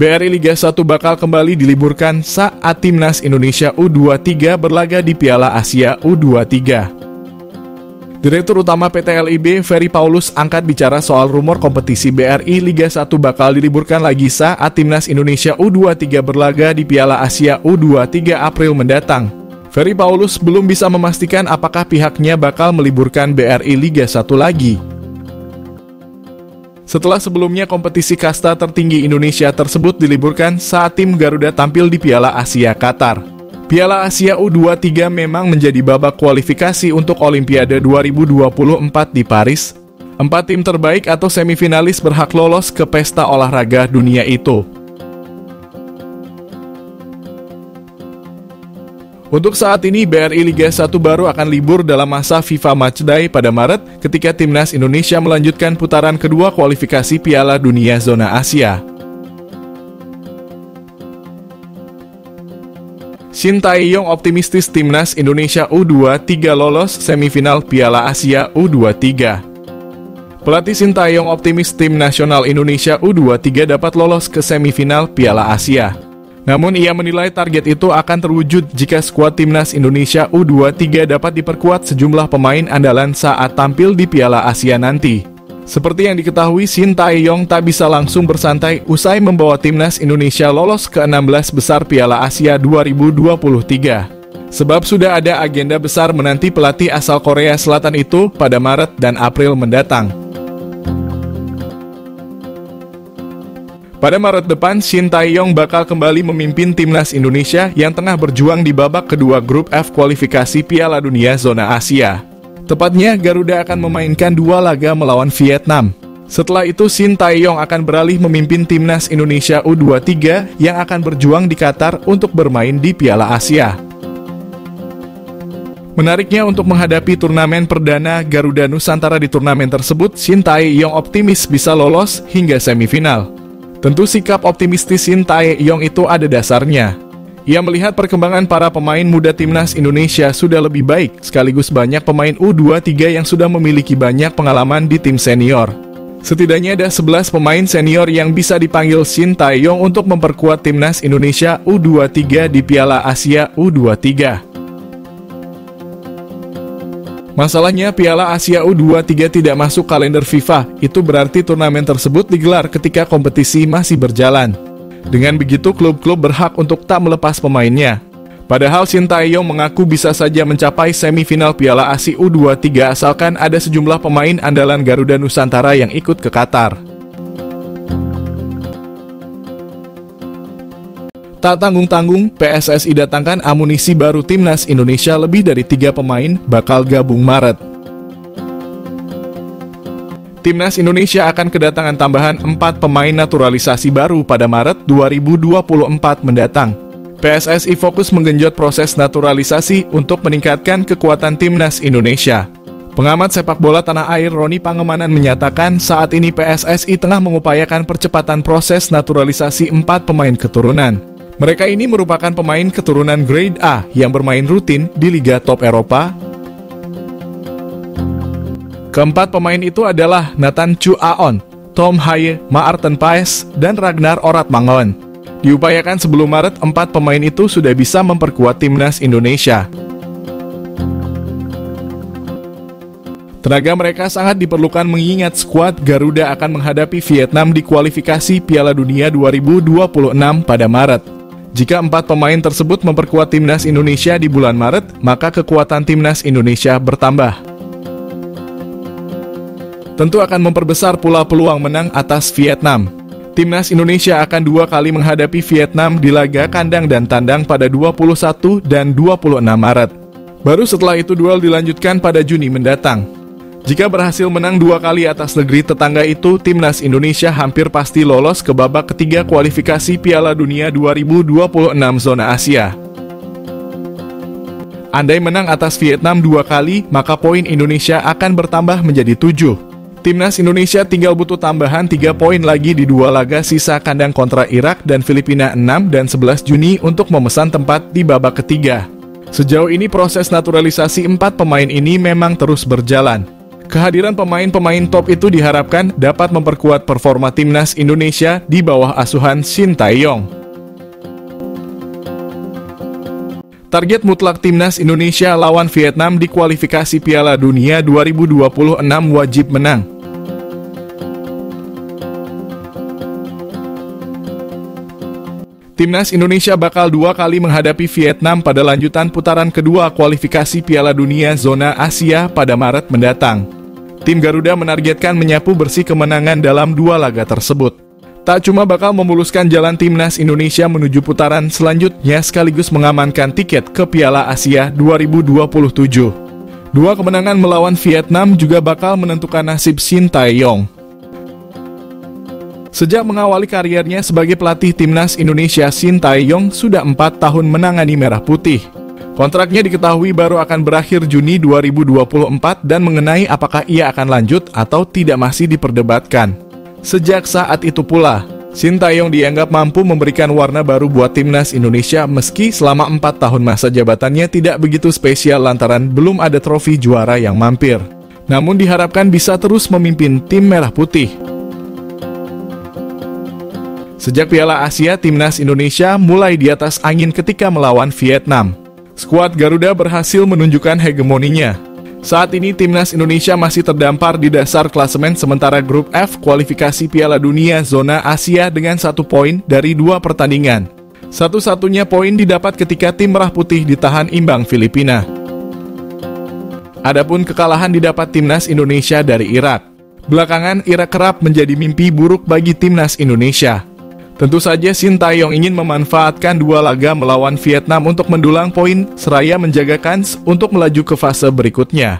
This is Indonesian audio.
BRI Liga 1 bakal kembali diliburkan saat Timnas Indonesia U23 berlaga di Piala Asia U23. Direktur Utama PT LIB, Ferry Paulus, angkat bicara soal rumor kompetisi BRI Liga 1 bakal diliburkan lagi saat Timnas Indonesia U23 berlaga di Piala Asia U23 April mendatang. Ferry Paulus belum bisa memastikan apakah pihaknya bakal meliburkan BRI Liga 1 lagi. Setelah sebelumnya kompetisi kasta tertinggi Indonesia tersebut diliburkan saat tim Garuda tampil di Piala Asia Qatar. Piala Asia U23 memang menjadi babak kualifikasi untuk Olimpiade 2024 di Paris. 4 tim terbaik atau semifinalis berhak lolos ke pesta olahraga dunia itu. Untuk saat ini, BRI Liga 1 baru akan libur dalam masa FIFA Matchday pada Maret ketika Timnas Indonesia melanjutkan putaran kedua kualifikasi Piala Dunia Zona Asia. Shin Tae-yong optimistis Timnas Indonesia U23 lolos semifinal Piala Asia U23. Pelatih Shin Tae-yong optimis tim nasional Indonesia U23 dapat lolos ke semifinal Piala Asia. Namun ia menilai target itu akan terwujud jika skuad Timnas Indonesia U23 dapat diperkuat sejumlah pemain andalan saat tampil di Piala Asia nanti. Seperti yang diketahui, Shin Tae-yong tak bisa langsung bersantai usai membawa Timnas Indonesia lolos ke 16 besar Piala Asia 2023. Sebab sudah ada agenda besar menanti pelatih asal Korea Selatan itu pada Maret dan April mendatang. Pada Maret depan, Shin Tae-yong bakal kembali memimpin Timnas Indonesia yang tengah berjuang di babak kedua grup F kualifikasi Piala Dunia Zona Asia. Tepatnya, Garuda akan memainkan 2 laga melawan Vietnam. Setelah itu, Shin Tae-yong akan beralih memimpin Timnas Indonesia U23 yang akan berjuang di Qatar untuk bermain di Piala Asia. Menariknya, untuk menghadapi turnamen perdana Garuda Nusantara di turnamen tersebut, Shin Tae-yong optimis bisa lolos hingga semifinal. Tentu sikap optimistis Shin Tae-yong itu ada dasarnya. Ia melihat perkembangan para pemain muda Timnas Indonesia sudah lebih baik, sekaligus banyak pemain U23 yang sudah memiliki banyak pengalaman di tim senior. Setidaknya ada 11 pemain senior yang bisa dipanggil Shin Tae-yong untuk memperkuat Timnas Indonesia U23 di Piala Asia U23. Masalahnya, Piala Asia U23 tidak masuk kalender FIFA, itu berarti turnamen tersebut digelar ketika kompetisi masih berjalan. Dengan begitu, klub-klub berhak untuk tak melepas pemainnya. Padahal Shin Tae-yong mengaku bisa saja mencapai semifinal Piala Asia U23 asalkan ada sejumlah pemain andalan Garuda Nusantara yang ikut ke Qatar. Tak tanggung-tanggung, PSSI datangkan amunisi baru Timnas Indonesia, lebih dari 3 pemain bakal gabung Maret. Timnas Indonesia akan kedatangan tambahan 4 pemain naturalisasi baru pada Maret 2024 mendatang. PSSI fokus menggenjot proses naturalisasi untuk meningkatkan kekuatan Timnas Indonesia. Pengamat sepak bola tanah air Roni Pangemanan menyatakan saat ini PSSI tengah mengupayakan percepatan proses naturalisasi 4 pemain keturunan. Mereka ini merupakan pemain keturunan grade A yang bermain rutin di Liga Top Eropa. Keempat pemain itu adalah Nathan Chu Aon, Tom Haye, Maarten Paes, dan Ragnar Oratmangon. Diupayakan sebelum Maret, 4 pemain itu sudah bisa memperkuat Timnas Indonesia. Tenaga mereka sangat diperlukan mengingat skuad Garuda akan menghadapi Vietnam di kualifikasi Piala Dunia 2026 pada Maret. Jika 4 pemain tersebut memperkuat Timnas Indonesia di bulan Maret, maka kekuatan Timnas Indonesia bertambah. Tentu akan memperbesar pula peluang menang atas Vietnam. Timnas Indonesia akan 2 kali menghadapi Vietnam di laga kandang dan tandang pada 21 dan 26 Maret. Baru setelah itu duel dilanjutkan pada Juni mendatang. Jika berhasil menang 2 kali atas negeri tetangga itu, Timnas Indonesia hampir pasti lolos ke babak ketiga kualifikasi Piala Dunia 2026 Zona Asia. Andai menang atas Vietnam 2 kali, maka poin Indonesia akan bertambah menjadi 7. Timnas Indonesia tinggal butuh tambahan 3 poin lagi di 2 laga sisa kandang kontra Irak dan Filipina 6 dan 11 Juni untuk memesan tempat di babak ketiga. Sejauh ini proses naturalisasi 4 pemain ini memang terus berjalan. Kehadiran pemain-pemain top itu diharapkan dapat memperkuat performa timnas Indonesia di bawah asuhan Shin Tae-yong. Target mutlak timnas Indonesia lawan Vietnam di kualifikasi Piala Dunia 2026 wajib menang. Timnas Indonesia bakal 2 kali menghadapi Vietnam pada lanjutan putaran kedua kualifikasi Piala Dunia Zona Asia pada Maret mendatang. Tim Garuda menargetkan menyapu bersih kemenangan dalam 2 laga tersebut. Tak cuma bakal memuluskan jalan timnas Indonesia menuju putaran selanjutnya sekaligus mengamankan tiket ke Piala Asia 2027. 2 kemenangan melawan Vietnam juga bakal menentukan nasib Shin Tae-yong. Sejak mengawali karirnya sebagai pelatih timnas Indonesia, Shin Tae-yong sudah 4 tahun menangani Merah Putih. Kontraknya diketahui baru akan berakhir Juni 2024 dan mengenai apakah ia akan lanjut atau tidak masih diperdebatkan. Sejak saat itu pula, Shin Tae-yong dianggap mampu memberikan warna baru buat timnas Indonesia meski selama 4 tahun masa jabatannya tidak begitu spesial lantaran belum ada trofi juara yang mampir. Namun diharapkan bisa terus memimpin tim Merah Putih. Sejak Piala Asia, timnas Indonesia mulai di atas angin ketika melawan Vietnam. Skuad Garuda berhasil menunjukkan hegemoninya. Saat ini timnas Indonesia masih terdampar di dasar klasemen sementara grup F kualifikasi Piala Dunia Zona Asia dengan 1 poin dari 2 pertandingan. Satu-satunya poin didapat ketika tim Merah Putih ditahan imbang Filipina. Adapun kekalahan didapat timnas Indonesia dari Irak. Belakangan Irak kerap menjadi mimpi buruk bagi timnas Indonesia. Tentu saja Shin Tae-yong ingin memanfaatkan 2 laga melawan Vietnam untuk mendulang poin seraya menjaga kans untuk melaju ke fase berikutnya.